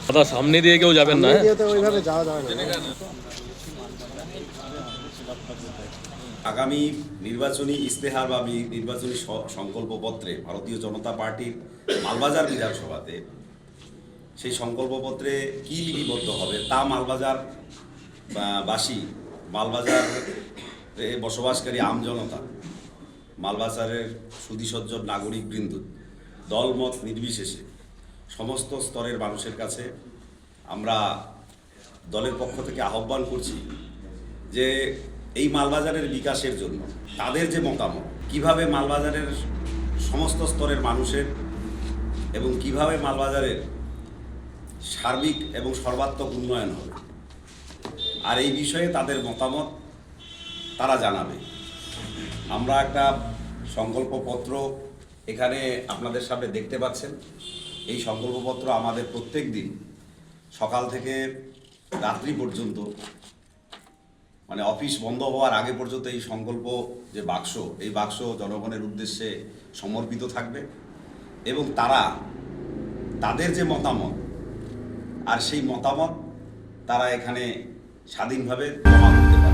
দাদা সামনে দিয়ে কেউ যাবেন না, ওইভাবে যাওয়া যাবে না। আগামী নির্বাচনী ইস্তেহার বা নির্বাচনী সংকল্পপত্রে ভারতীয় জনতা পার্টির মালবাজার বিধানসভাতে সেই সংকল্পপত্রে কী লিপিবদ্ধ হবে তা মালবাজার বাসী, মালবাজারে বসবাসকারী আমজনতা, মালবাজারের সুধীসজ্জন নাগরিকবৃন্দ, দলমত নির্বিশেষে সমস্ত স্তরের মানুষের কাছে আমরা দলের পক্ষ থেকে আহ্বান করছি যে এই মালবাজারের বিকাশের জন্য তাদের যে মতামত, কিভাবে মালবাজারের সমস্ত স্তরের মানুষের এবং কিভাবে মালবাজারের সার্বিক এবং সর্বাত্মক উন্নয়ন হবে, আর এই বিষয়ে তাদের মতামত তারা জানাবে। আমরা একটা সংকল্পপত্র এখানে আপনাদের সামনে দেখতে পাচ্ছেন। এই সংকল্পপত্র আমাদের প্রত্যেক দিন সকাল থেকে রাত্রি পর্যন্ত, মানে অফিস বন্ধ হওয়ার আগে পর্যন্ত এই সংকল্প যে বাক্স, এই বাক্স জনগণের উদ্দেশ্যে সমর্পিত থাকবে এবং তারা তাদের যে মতামত, আর সেই মতামত তারা এখানে স্বাধীনভাবে জমা করতে পারে।